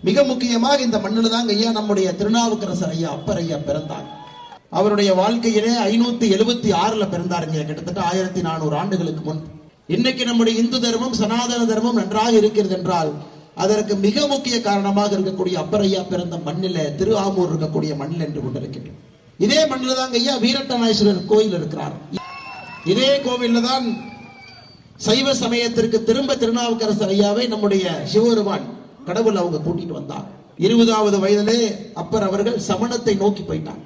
மிக முக்கியமாக இந்த மண்ணில் தாங்க ஐயா நம்முடைய திருநாவுக்கரசர் ஐயா அப்பர் ஐயா பிறந்தார். அவருடைய வாழ்க்கையிலே 576 பிறந்தாருங்க, கிட்டத்தட்ட 1400 ஆண்டுகளுக்கு முன். இன்னைக்கு நம்முடைய இந்து தர்மம் சனாதன தர்மம் நன்றாக இருக்கிறது என்றால் அதற்கு மிக முக்கிய காரணமாக இருக்கக்கூடிய அப்பர் ஐயா பிறந்த மண்ணில திருஆமூர் இருக்கக்கூடிய மண்ணில் என்று கொண்டிருக்கின்றோம். இதே மண்ணில் தாங்க ஐயா வீரட்டநாயஸ்வரர் கோயில் இருக்கிறார். இதே கோவில்ல தான் சைவ சமயத்திற்கு திரும்ப திருநாவுக்கரசர் ஐயாவை நம்முடைய சிவபெருமான் கடவுள் அவங்க கூட்டிட்டு வந்தார். 20வது வயதிலே அப்பர் அவர்கள் சமணத்தை நோக்கி போயிட்டார்.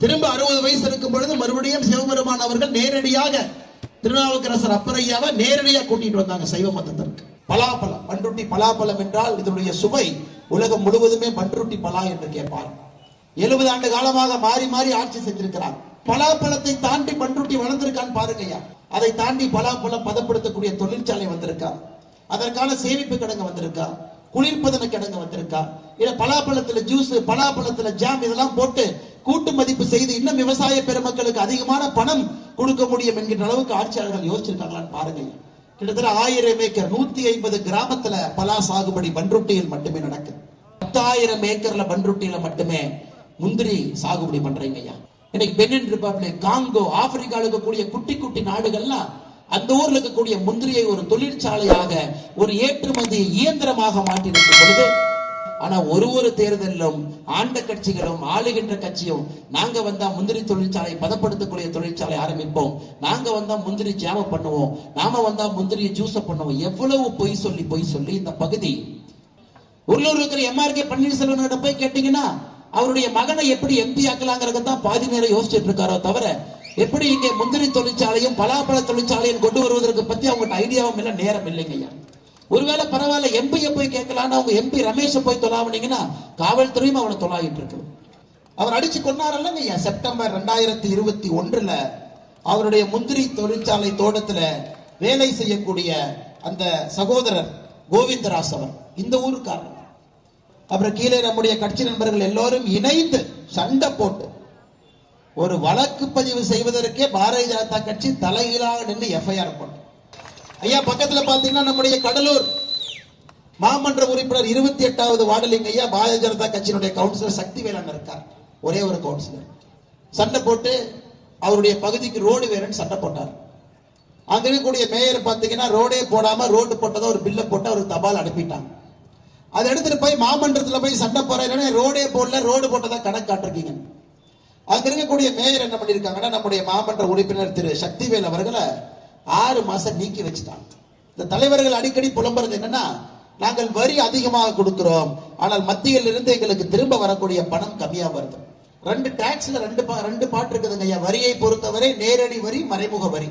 திரும்ப 60 வயசு இருக்கும் பொழுது மறுபடியும் சிவபெருமான் அவர்கள் நேரடியாக திருநாவுக்கரசர் அப்பர் ஐயாவை நேரடியாக கூட்டிட்டு வந்தாங்க சைவ மதத்திற்கு. பலாப்பழம், பன்ருட்டி பலாப்பழம் என்றால் இதனுடைய சுவை உலகம் முழுவதுமே பன்ருட்டி பலா என்று கேட்பார். 70 ஆண்டு காலமாக மாறி மாறி ஆட்சி செஞ்சிருக்கிறார். பலாப்பழத்தை தாண்டி பன்ருட்டி வளர்ந்திருக்கான்னு பாருங்கய்யா. அதை தாண்டி பலாப்பழம் பதப்படுத்தக்கூடிய தொழிற்சாலை வந்திருக்கா, அதற்கான சேமிப்பு கிடங்கு வந்திருக்கா, குளிர்பதன கிடங்கு வந்திருக்கா, இல்ல பலாப்பழத்துல ஜூஸ் பலாப்பழத்துல ஜாம் இதெல்லாம் போட்டு கூட்டு மதிப்பு செய்து இன்னும் விவசாய பெருமக்களுக்கு அதிகமான பணம் கொடுக்க முடியும் என்கின்ற அளவுக்கு ஆட்சியாளர்கள் யோசிச்சிருக்காங்களான்னு பாருங்க. கிட்டத்தட்ட 1000 ஏக்கர் 150 கிராமத்துல பலா சாகுபடி பன்ருட்டியில் மட்டுமே நடக்குது. 10,000 ஏக்கர்ல பன்ருட்டியில மட்டுமே முந்திரி சாகுபடி பண்றீங்க ஐயா. இன்னைக்கு பெனின் ரிபப்ளிக், காங்கோ, ஆப்பிரிக்காவில் இருக்கக்கூடிய குட்டி குட்டி நாடுகள்லாம் அந்த ஊர்ல இருக்கக்கூடிய முந்திரியை ஒரு தொழிற்சாலையாக ஒரு ஏற்றுமதி இயந்திரமாக மாற்றிருக்கும் பொழுது, ஆனா ஒரு தேர்தலிலும் ஆண்ட கட்சிகளும் ஆளுகின்ற கட்சியும் நாங்க வந்தா முந்திரி தொழிற்சாலை பதப்படுத்தக்கூடிய தொழிற்சாலை ஆரம்பிப்போம், நாங்க வந்தா முந்திரி ஜாம பண்ணுவோம், நாம வந்தா முந்திரி ஜூஸ் பண்ணுவோம். எவ்வளவு பொய் சொல்லி இந்த பகுதி உள்ளூர் இருக்கிற எம்ஆர்கே பன்னீர்செல்வம் போய் கேட்டீங்கன்னா அவருடைய மகனை எப்படி எம்பி ஆக்கலாங்கிறது தான் பாதி நேரம் யோசிச்சுட்டு இருக்காரோ தவிர எப்படி இங்கே முந்திரி தொழிற்சாலையும் பலாப்பழ தொழிற்சாலையும் கொண்டு வருவதற்கு பத்தி அவங்ககிட்ட ஐடியாவும் இல்லை, நேரம் இல்லைங்க ஐயா. ஒருவேளை பரவாயில்ல எம்பியை போய் கேட்கலான்னு அவங்க எம்பி ரமேஷை போய் தொலாவினீங்கன்னா காவல்துறையும் அவனை தொலாகிட்டு இருக்கு. அவர் அடிச்சு கொண்டாரல்லங்க ஐயா. செப்டம்பர் 2021 அவருடைய முந்திரி தொழிற்சாலை தோட்டத்துல வேலை செய்யக்கூடிய அந்த சகோதரர் கோவிந்தராஸ் அவர் இந்த ஊருக்காரர். அப்புறம் கீழே நம்முடைய கட்சி நண்பர்கள் எல்லோரும் இணைந்து சண்டை போட்டு ஒரு வழக்கு பதிவு செய்வதற்கே பாரதிய ஜனதா கட்சி தலைகீழாக நின்று எஃப்ஐஆர் போட்டு ஐயா. பக்கத்துல பாத்தீங்கன்னா நம்முடைய கடலூர் மாமன்ற உறுப்பினர் 28வது வார்டிலிங்க ஐயா பாரதிய ஜனதா கட்சியினுடைய கவுன்சிலர் சக்திவேலன் இருக்கார். ஒரே ஒரு கவுன்சிலர் சண்டை போட்டு அவருடைய பகுதிக்கு ரோடு வேறுன்னு சண்டை போட்டார். அங்க இருக்கக்கூடிய மேயர் பாத்தீங்கன்னா ரோடே போடாம ரோடு போட்டதோ ஒரு பில்லை போட்டு அவருக்கு தபால் அனுப்பிட்டாங்க. அதை எடுத்துட்டு போய் மாமன்றத்துல போய் சண்டை போறேன், ரோடே போடல ரோடு போட்டதா கணக்கு காட்டிருக்கீங்க. அங்க இருக்கக்கூடிய மேயர் என்ன பண்ணிருக்காங்கன்னா நம்முடைய மாமன்ற உறுப்பினர் திரு சக்திவேல் அவர்களை 6 மாசம் நீக்கி வச்சுட்டாங்க. இந்த தலைவர்கள் அடிக்கடி புலம்புறது என்னன்னா, நாங்கள் வரி அதிகமாக கொடுக்கிறோம், ஆனால் மத்தியில் இருந்து எங்களுக்கு திரும்ப வரக்கூடிய பணம் கம்மியா வருது. 2 டாக்ஸ்ல 2 பாட்டு இருக்குதுங்க ஐயா. வரியை பொறுத்தவரை நேரடி வரி, மறைமுக வரி.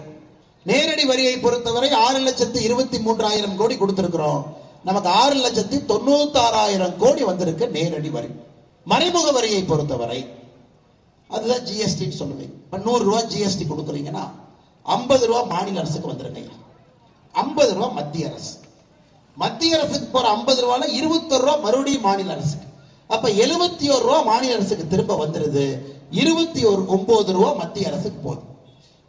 நேரடி வரியை பொறுத்தவரை 6,23,000 கோடி கொடுத்திருக்கிறோம். நமக்கு 6,96,000 கோடி வந்திருக்கு நேரடி வரி. மறைமுக வரியை பொறுத்தவரை அதுதான் ஜிஎஸ்டி சொல்லுவீங்க. இப்ப 100 ரூபாய் ஜிஎஸ்டி கொடுக்குறீங்கன்னா 50 ரூபாய் மாநில அரசுக்கு வந்துருங்க. 50 ரூபாய் மத்திய அரசு. மத்திய அரசுக்கு போற 50 ரூபாய்ல 21 ரூபாய் மறுபடியும் மாநில அரசுக்கு. அப்ப 71 ரூபாய் மாநில அரசுக்கு திரும்ப வந்துருது. 29 ரூபாய் மத்திய அரசுக்கு போகுது.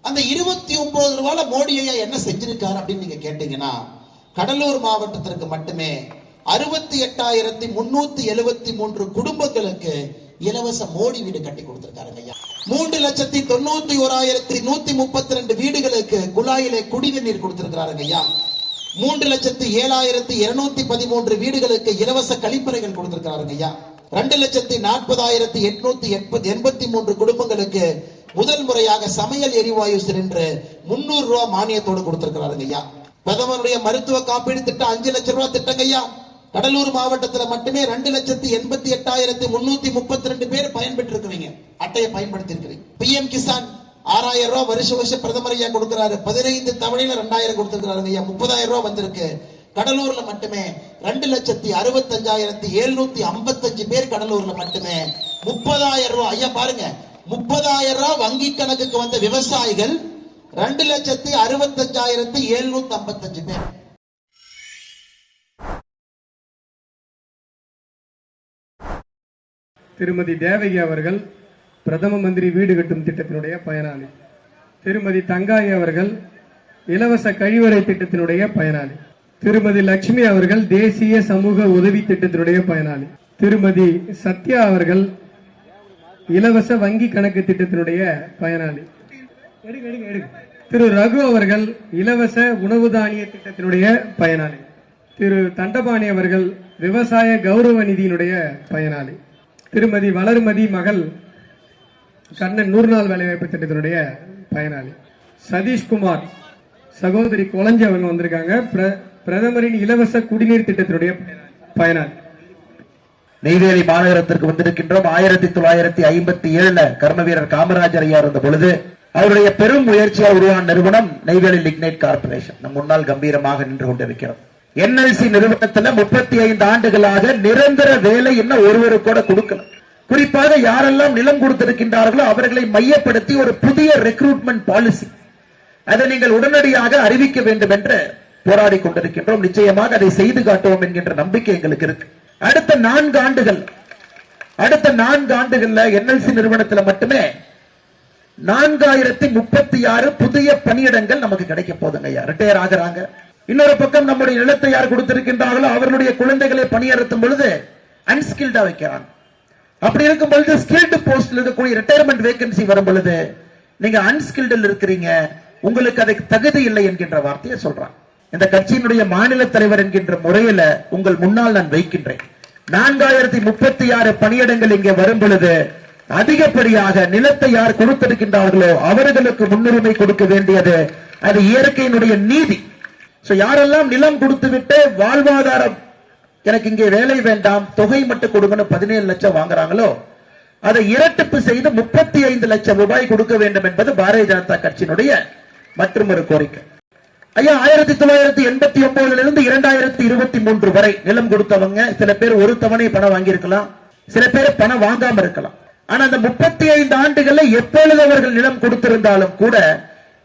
அந்த 29 ரூபாய்ல மோடி ஐயா என்ன செஞ்சிருக்காரு அப்படின்னு நீங்க கேட்டீங்கன்னா, கடலூர் மாவட்டத்திற்கு மட்டுமே 68,373 குடும்பங்களுக்கு இலவச மோடி வீடு கட்டி கொடுத்திருக்காருங்க ஐயா. 3,91,132 வீடுகளுக்கு குழாயிலே குடிநீர் கொடுத்திருக்கிறாருங்க ஐயா. 3,07,213 வீடுகளுக்கு இலவச கழிப்பறைகள் கொடுத்திருக்கிறாருங்க ஐயா. 2,40,883 குடும்பங்களுக்கு முதல் முறையாக சமையல் எரிவாயு சிலிண்டர் 300 ரூபாய் மானியத்தோடு கொடுத்திருக்கிறாருங்க ஐயா. பிரதமருடைய மருத்துவ காப்பீடு திட்டம் 5 லட்சம் ரூபாய் திட்டங்க ஐயா. கடலூர் மாவட்டத்தில் மட்டுமே 2,88,332 பேர் பயன்பெற்று இருக்கிறீங்க, அட்டையை பயன்படுத்தி இருக்கிறீங்க. PM கிசான் 6,000 ரூபாய் வருஷம் பிரதமர் ஐயா கொடுக்கிறாரு. 15 தவணையில 2,000 கொடுத்திருக்கிறாருங்க ஐயா. 30,000 ரூபாய் வந்திருக்கு. கடலூர்ல மட்டுமே 2,65,755 பேர் கடலூர்ல மட்டுமே 30,000 ரூபாய் ஐயா பாருங்க. 30,000 ரூபாய் வங்கி கணக்குக்கு வந்த விவசாயிகள் 2,65,755 பேர். திருமதி தேவகி அவர்கள் பிரதம மந்திரி வீடு கட்டும் திட்டத்தினுடைய பயனாளி. திருமதி தங்காயி அவர்கள் இலவச கழிவறை திட்டத்தினுடைய பயனாளி. திருமதி லட்சுமி அவர்கள் தேசிய சமூக உதவி திட்டத்தினுடைய பயனாளி. திருமதி சத்யா அவர்கள் இலவச வங்கி கணக்கு திட்டத்தினுடைய பயனாளி. திரு ரகு அவர்கள் இலவச உணவு தானிய திட்டத்தினுடைய பயனாளி. திரு தண்டபாணி அவர்கள் விவசாய கௌரவ நிதியினுடைய பயனாளி. திருமதி வளர்மதி மகள் கண்ணன் 100 நாள் வேலைவாய்ப்பு திட்டத்தினுடைய பயனாளி. சதீஷ்குமார் சகோதரி கொளஞ்சி அவங்க வந்திருக்காங்க, பிரதமரின் இலவச குடிநீர் திட்டத்தினுடைய பயனாளி. நெய்வேலி மாநகரத்திற்கு வந்திருக்கின்றோம். 1957 கர்ம வீரர் காமராஜர் ஐயா இருந்த பொழுது அவருடைய பெரும் முயற்சியால் உருவான நிறுவனம் நெய்வேலி லிக்னைட் கார்பரேஷன். நம் முன்னால் கம்பீரமாக நின்று கொண்டிருக்கிறோம். என்எல்சி நிறுவனத்தில் 35 ஆண்டுகளாக நிரந்தர வேலை என்ன ஒருவரு கூட கொடுக்கல. குறிப்பாக யாரெல்லாம் நிலம் கொடுத்திருக்கின்றார்களோ அவர்களை மையப்படுத்தி ஒரு புதிய ரெக்ரூட்மெண்ட் பாலிசி, அதை நீங்கள் உடனடியாக அறிவிக்க வேண்டும் என்று போராடி கொண்டிருக்கின்றோம். நிச்சயமாக அதை செய்து காட்டுவோம் என்கின்ற நம்பிக்கை எங்களுக்கு இருக்கு. அடுத்த 4 ஆண்டுகள்ல என்எல்சி நிறுவனத்தில் மட்டுமே 4036 புதிய பணியிடங்கள் நமக்கு கிடைக்க போதுங்க. ரிட்டையர் ஆகிறாங்க. இன்னொரு பக்கம் நம்முடைய நிலத்தை யார் கொடுத்திருக்கின்றார்களோ அவர்களுடைய குழந்தைகளை பணியறுத்தும் பொழுது அன்ஸ்கில்டா வைக்கிறாங்க. அப்படி இருக்கும் பொழுது ஸ்கில்டு போஸ்ட்ல இருக்கக்கூடிய ரிட்டையர்மெண்ட் வேகன்சி வரும் பொழுது நீங்க அன்ஸ்கில்டில் இருக்கிறீங்க, உங்களுக்கு அதை தகுதி இல்லை என்கின்ற வார்த்தையை சொல்றாங்க. இந்த கட்சியினுடைய மாநில தலைவர் என்கின்ற முறையில உங்கள் முன்னால் நான் வைக்கின்றேன். 4036 பணியிடங்கள் இங்கே வரும் பொழுது அதிகப்படியாக நிலத்தை யார் கொடுத்திருக்கின்றார்களோ அவர்களுக்கு முன்னுரிமை கொடுக்க வேண்டியது அது இயற்கையினுடைய நீதி. யாரெல்லாம் நிலம் கொடுத்து விட்டு வாழ்வாதாரம் எனக்கு இங்கே வேலை வேண்டாம் தொகை மட்டும் கொடுக்கணும் 17 லட்சம் வாங்குறாங்களோ அதை இரட்டிப்பு செய்து 35 லட்சம் ரூபாய் கொடுக்க வேண்டும் என்பது பாரதிய ஜனதா கட்சியினுடைய மற்றும் ஒரு கோரிக்கை. ஐயா 1989 2023 வரை நிலம் கொடுத்தவங்க சில பேர் ஒரு தவணை பணம் வாங்கியிருக்கலாம், சில பேர் பணம் வாங்காம இருக்கலாம். ஆனா அந்த 35 ஆண்டுகள்ல எப்பொழுது அவர்கள் நிலம் கொடுத்திருந்தாலும் கூட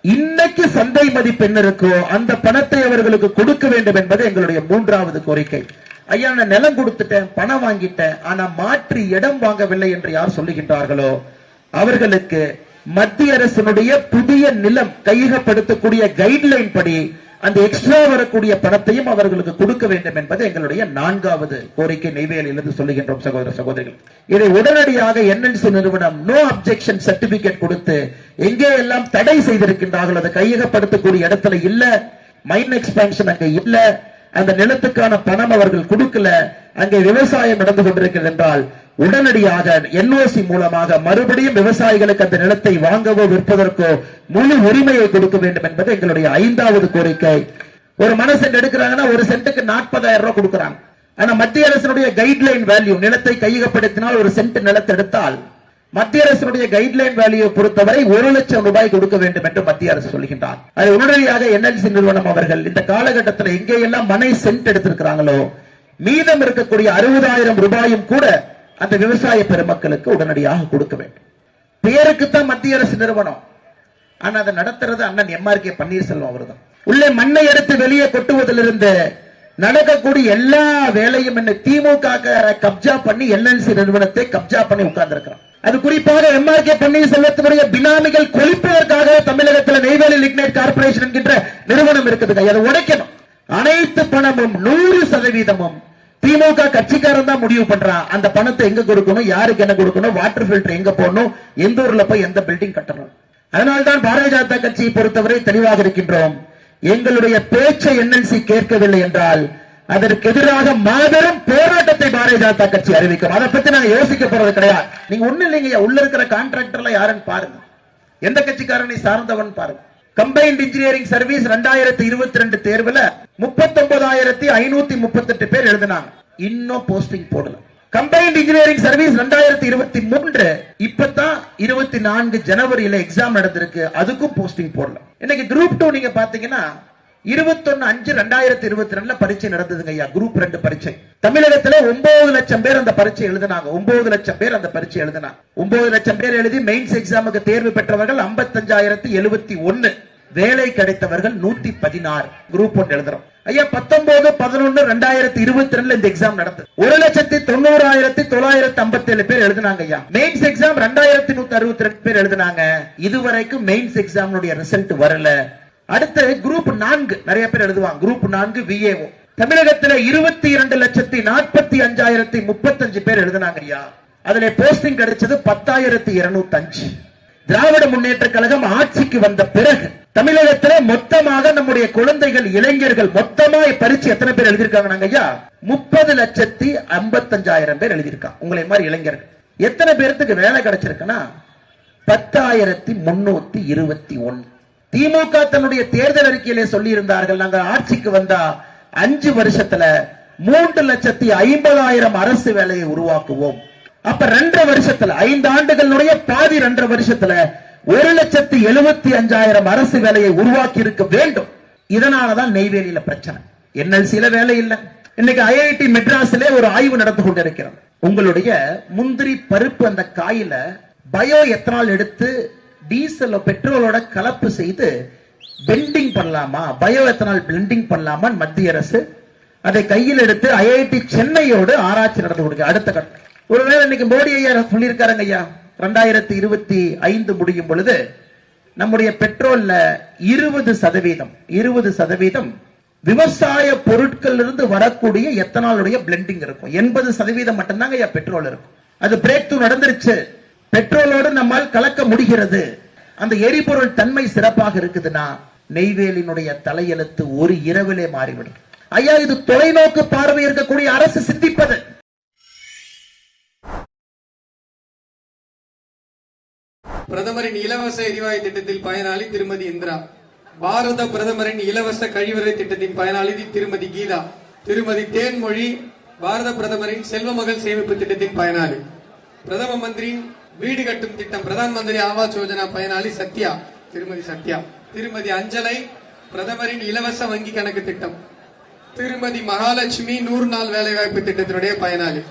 இன்னைக்கு சந்தை மதிப்பு என்ன இருக்கோ அந்த பணத்தை அவர்களுக்கு கொடுக்க வேண்டும் என்பது எங்களுடைய 3வது கோரிக்கை. ஐயா நான் நிலம் கொடுத்துட்டேன், பணம் வாங்கிட்டேன், ஆனா மாற்றி இடம் வாங்கவில்லை என்று யார் சொல்லுகின்றார்களோ அவர்களுக்கு மத்திய அரசினுடைய புதிய நிலம் கையகப்படுத்தக்கூடிய கைட்லைன் படி அந்த எக்ஸ்ட்ரா வரக்கூடிய பணத்தையும் அவர்களுக்கு கொடுக்க வேண்டும் என்பது எங்களுடைய 4வது கோரிக்கை. நெய்வேலியிலிருந்து சொல்லுகின்றோம் சகோதர சகோதரிகள். இதை உடனடியாக என்எல்சி நிறுவனம் நோ அப்ஜெக்ஷன் சர்டிபிகேட் கொடுத்து எங்கே எல்லாம் தடை செய்திருக்கின்றார்கள் அதை கையகப்படுத்தக்கூடிய இடத்துல இல்ல, மைன் எக்ஸ்பான்ஷன் அங்க இல்ல, அந்த நிலத்துக்கான பணம் அவர்கள் கொடுக்கல, அங்கே விவசாயம் நடந்து கொண்டிருக்கிறது என்றால் உடனடியாக என்ஓசி மூலமாக மறுபடியும் விவசாயிகளுக்கு அந்த நிலத்தை வாங்கவோ விற்பதற்கோ முழு உரிமையை கொடுக்க வேண்டும் என்பது எங்களுடைய 5வது கோரிக்கை. ஒரு மனசென்ட் எடுக்கிறாங்கன்னா ஒரு சென்ட்டுக்கு 40,000 ரூபாய் கொடுக்கிறாங்க. ஆனா மத்திய அரசினுடைய கைட்லைன் வேல்யூ நிலத்தை கையகப்படுத்தினால் ஒரு சென்ட் நிலத்தை எடுத்தால் மத்திய அரசினுடைய கைட்லைன் வேல்யூ பொறுத்தவரை 1 லட்சம் ரூபாய் கொடுக்க வேண்டும் என்று மத்திய அரசு சொல்கின்றார். அது உடனடியாக என்எல்சி நிறுவனம் அவர்கள் இந்த காலகட்டத்தில் எங்கேயெல்லாம் மனை சென்ட் எடுத்திருக்கிறாங்களோ மீதம் இருக்கக்கூடிய 60,000 ரூபாயும் கூட அந்த விவசாய பெருமக்களுக்கு உடனடியாக கொடுக்க வேண்டும். பேருக்குத்தான் மத்திய அரசு நிறுவனம், ஆனா அதை நடத்துறது அண்ணன் எம்ஆர்கே பன்னீர்செல்வம் அவர்தான். உள்ளே மண்ணை எடுத்து வெளியே கொட்டுவதிலிருந்து நடக்கக்கூடிய எல்லா வேலையும் என்ன திமுக கப்ஜா பண்ணி என்எல்சி நிறுவனத்தை கப்ஜா பண்ணி உட்கார்ந்து இருக்கிறான். அது குறிப்பாக எம்ஆர்கே பன்னீர்செல்வத்தினுடைய பினாமிகள் கொலிப்பதற்காக தமிழகத்தில் நெய்வேலி லிக்னைட் கார்பரேஷன் என்கின்ற நிறுவனம் இருக்குது. அதை உடைக்கணும். அனைத்து பணமும் 100% திமுக கட்சிக்காரன் தான் முடிவு பண்றான். அந்த பணத்தை எங்க கொடுக்கணும், யாருக்கு என்ன கொடுக்கணும், வாட்டர் ஃபில்டர் எங்க போடணும், எந்த ஊர்ல போய் எந்த பில்டிங் கட்டணும். அதனால்தான் பாரதிய ஜனதா கட்சியை பொறுத்தவரை தெளிவாக இருக்கின்றோம். எங்களுடைய பேச்சை என்எல்சி கேட்கவில்லை என்றால் அதற்கு எதிராக மாபெரும் போராட்டத்தை பாரதிய ஜனதா கட்சி அறிவிக்கும். அதை பத்தி நாங்க யோசிக்க போறது கிடையாது. நீங்க ஒண்ணு இல்லைங்க, உள்ள இருக்கிற கான்ட்ராக்டர்ல யாருன்னு பாருங்க, எந்த கட்சிக்காரனை சார்ந்தவன் பாருங்க. கம்பைன்ட் இன்ஜினியரிங் சர்வீஸ் 2022 தேர்வுல 39,538 பேர் எழுதினாங்க, இன்னும் போஸ்டிங் போடல. கம்பைன்ட் இன்ஜினியரிங் சர்வீஸ் 2023 இப்பதான் 24 ஜனவரியில எக்ஸாம் நடந்திருக்கு, அதுக்கும் போஸ்டிங் போடல. இன்னைக்கு குரூப் 2 நீங்க பாத்தீங்கன்னா 21/5/2022 பரீட்சை நடந்ததுங்க ஐயா. குரூப் 2 பரீட்சை தமிழகத்துல 9 லட்சம் பேர் அந்த பரீட்சை எழுதினாங்க. 9 லட்சம் பேர் அந்த பரீட்சை எழுதினாங்க. 9 லட்சம் பேர் எழுதி மெயின்ஸ் எக்ஸாமுக்கு தேர்வு பெற்றவர்கள் 55,071, வேலை கிடைத்தவர்கள் 116. குரூப் 1 எழுதுறோம் ஐயா. 19/11/2022 இந்த எக்ஸாம் நடந்தது. 1,90,957 பேர் எழுதினாங்க ஐயா. மெயின்ஸ் எக்ஸாம் 2,162 பேர் எழுதினாங்க. இதுவரைக்கும் மெயின்ஸ் எக்ஸாம் ரிசல்ட் வரல. அடுத்து குரூப் 4 நிறைய பேர் எழுதுவாங்க. Group 4 VAO. தமிழகத்தில் 22,45,35 பேர் எழுதினாங்க ஐயா. அதுல போஸ்டிங் கிடைச்சது 10,205. திராவிட முன்னேற்ற கழகம் ஆட்சிக்கு வந்த பிறகு தமிழகத்தில் மொத்தமாக நம்முடைய குழந்தைகள் இளைஞர்கள் மொத்தமா பரீட்சை எத்தனை பேர் எழுதியிருக்காங்க ஐயா? 30,55,000 பேர் எழுதியிருக்காங்க. உங்களை மாதிரி இளைஞர்கள் எத்தனை பேருக்கு வேலை கிடைச்சிருக்குன்னா 10,321. திமுக தன்னுடைய தேர்தல் அறிக்கையிலே சொல்லி இருந்தார்கள், நாங்கள் ஆட்சிக்கு வந்தா 5 வருஷத்துல 3,50,000 அரசு வேலையை உருவாக்குவோம். அப்ப 2 வருஷத்துல 5 ஆண்டுகளுடைய பாதி 2 வருஷத்துல 1,75,000 அரசு வேலையை உருவாக்கி இருக்க வேண்டும். இதனாலதான் நெய்வேலியில பிரச்சனை. NLCல வேலை இல்லை. இன்னைக்கு IIT மெட்ராஸ்ல ஒரு ஆய்வு நடந்து கொண்டிருக்கிறோம். உங்களுடைய முந்திரி பருப்பு அந்த காயில பயோ எத்தனால் எடுத்து டீசல் பெட்ரோலோட கலப்பு செய்து பெண்டிங் பண்ணலாமா, பயோ எத்தனால் பிளெண்டிங் பண்ணலாமா மத்திய அரசு அதை கையில் எடுத்து IIT சென்னையோடு ஆராய்ச்சி நடந்து கொடுக்க. அடுத்த கட்டம் ஒருவேளை இன்னைக்கு மோடி ஐயா சொல்லியிருக்காருங்க ஐயா, 2025 முடியும் பொழுது நம்முடைய பெட்ரோல்ல 20% விவசாய பொருட்கள் இருந்து வரக்கூடிய எத்தனாலுடைய பிளெண்டிங் இருக்கும். 80% மட்டும்தாங்க ஐயா பெட்ரோல் இருக்கும். அது பிரேக் த்ரூ நடந்துருச்சு. பெட்ரோலோடு நம்மால் கலக்க முடிகிறது. அந்த எரிபொருள் தன்மை சிறப்பாக இருக்குதுன்னா நெய்வேலியினுடைய தலையெழுத்து ஒரு இரவிலே மாறிவிடும். ஐயா, இது தொலைநோக்கு பார்வை இருக்கக்கூடிய அரசு சிந்திப்பது. பிரதமரின் இலவச எரிவாயு திட்டத்தில் பயனாளி திருமதி இந்திரா. பாரத பிரதமரின் இலவச கழிவறை திட்டத்தின் பயனாளி திருமதி கீதா. திருமதி தேன்மொழி பாரத பிரதமரின் செல்வ மகள் சேமிப்பு திட்டத்தின் பயனாளி. பிரதம மந்திரியின் வீடு கட்டும் திட்டம் பிரதான் மந்திரி ஆவாஸ் யோஜனா பயனாளி சத்யா. திருமதி சத்யா. திருமதி அஞ்சலை பிரதமரின் இலவச வங்கி கணக்கு திட்டம். திருமதி மகாலட்சுமி 100 நாள் வேலைவாய்ப்பு திட்டத்தினுடைய பயனாளி.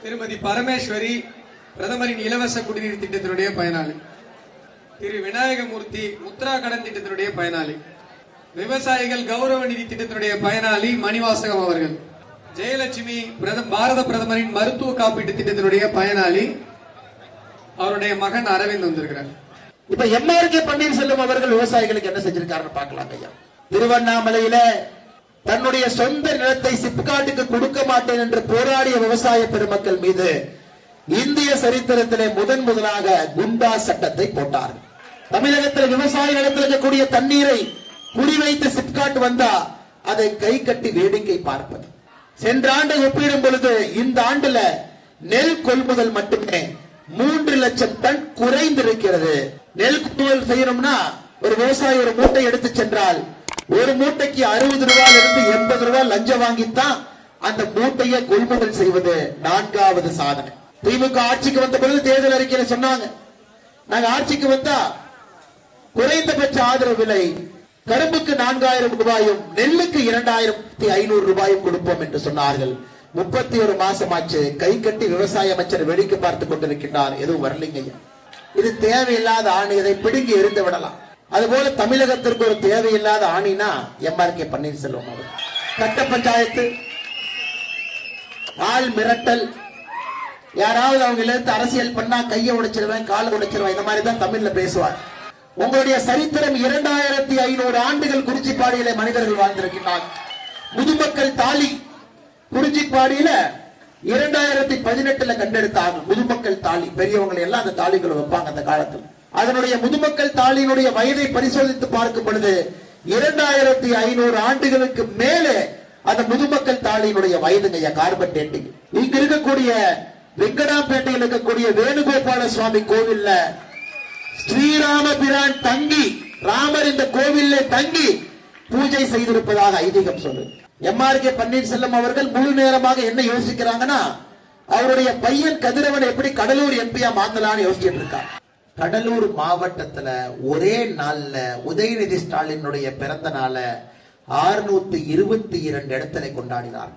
திருமதி பரமேஸ்வரி பிரதமரின் இலவச குடிநீர் திட்டத்தினுடைய பயனாளி. திரு விநாயகமூர்த்தி முத்ரா கடன் திட்டத்தினுடைய பயனாளி. விவசாயிகள் கௌரவ நிதி திட்டத்தினுடைய பயனாளி மணிவாசகம் அவர்கள். ஜெயலட்சுமி பாரத பிரதமரின் மருத்துவ காப்பீட்டு திட்டத்தினுடைய பயனாளி. அவருடைய மகன் அரவிந்த் வந்திருக்கிறார். இப்ப MRK பன்னீர்செல்வம் அவர்கள் விவசாயிகளுக்கு என்ன செஞ்சிருக்காருன்னு பார்க்கலாம் ஐயா. திருவண்ணாமலையில தன்னுடைய சொந்த நிலத்தை சிப்காட்டுக்கு கொடுக்க மாட்டேன் என்று போராடிய விவசாய பெருமக்கள் மீது இந்திய சரித்திரத்திலே முதலாக குண்டா சட்டத்தை போட்டார். தமிழகத்தில் விவசாயிகளிடத்தில் இருக்கக்கூடிய தண்ணீரை குறிவைத்து சிப்காட் வந்தா அதை கை கட்டி வேடிக்கை பார்ப்பது. சென்ற ஆண்டை ஒப்பிடும் பொழுது இந்த ஆண்டுல நெல் கொள்முதல் மட்டுமே 3 லட்சம் டன் குறைந்திருக்கிறது. நெல் கொள்முதல் செய்யணும்னா ஒரு விவசாயி ஒரு மூட்டை எடுத்து சென்றால் ஒரு மூட்டைக்கு 60 ரூபாயிலிருந்து 80 ரூபாய் லஞ்சம் வாங்கித்தான் அந்த மூட்டையை கொள்முதல் செய்வது 4வது சாதனை. திமுக ஆட்சிக்கு வந்த பொழுது தேர்தல் அறிக்கையில சொன்னாங்க, நாங்க ஆட்சிக்கு வந்தா குறைந்தபட்ச ஆதரவு விலை கரும்புக்கு 4,000 ரூபாயும் நெல்லுக்கு 2,500 ரூபாயும் கொடுப்போம் என்று சொன்னார்கள். 31 மாசமாச்சு, கை கட்டி விவசாய அமைச்சர் வேடிக்கை பார்த்துக் கொண்டிருக்கின்றார். எதுவும் வரலைங்க. இது தேவையில்லாத ஆணை, இதை பிடுங்கி எரிந்து விடலாம். அதுபோல தமிழகத்திற்கு ஒரு தேவையில்லாத ஆணினா MRK பன்னீர்செல்வம் அவர். கட்ட பஞ்சாயத்து, ஆள் மிரட்டல், யாராவது அவங்க இழுத்து அரசியல் பண்ணா கையை உடைச்சிருவேன் காலை உடைச்சிருவேன், இந்த மாதிரி தான் தமிழ்ல பேசுவார். உங்களுடைய சரித்திரம் 2,500 ஆண்டுகள் குறிச்சிப்பாடியில மனிதர்கள் வாழ்ந்திருக்கிறார். முதுமக்கள் தாலி குறிச்சிப்பாடியில 2018 கண்டெடுத்தாங்க. முதுமக்கள் தாலி, பெரியவங்களை எல்லாம் அந்த தாலிகளை வைப்பாங்க அந்த காலத்தில். அதனுடைய முதுமக்கள் தாலியினுடைய வயதை பரிசோதித்து பார்க்கும் பொழுது 2,500 ஆண்டுகளுக்கு மேலே அந்த முதுமக்கள் தாலியினுடைய வயதுங்க. Carbon dating. இங்க இருக்கக்கூடிய வெங்கடாப்பேட்டையில் இருக்கக்கூடிய வேணுகோபால சுவாமி கோவில்ல ஸ்ரீராம பிரான் தங்கி, ராமர் இந்த கோவிலே தங்கி பூஜை செய்திருப்பதாக ஐதீகம் சொல்லுது. MRK பன்னீர்செல்வம் அவர்கள் முழு நேரமாக என்ன யோசிக்கிறாங்கன்னா, அவருடைய பையன் கதிரவன் எப்படி கடலூர் எம்பியா மாத்தலான்னு யோசிச்சுட்டு இருக்காங்க. கடலூர் மாவட்டத்துல ஒரே நாள்ல உதயநிதி ஸ்டாலினுடைய பிறந்த நாள 622 இடத்துல கொண்டாடினார்.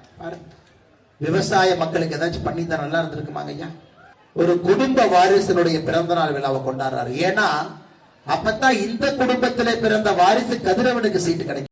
விவசாய மக்களுக்கு ஏதாச்சும் பண்ணி தான் நல்லா இருந்திருக்குமாங்க ஐயா? ஒரு குடும்ப வாரிசனுடைய பிறந்த நாள் விழாவை கொண்டாடுறாரு. ஏன்னா அப்பதான் இந்த குடும்பத்திலே பிறந்த வாரிசு கதிரவனுக்கு சீட்டு கிடைக்கும்.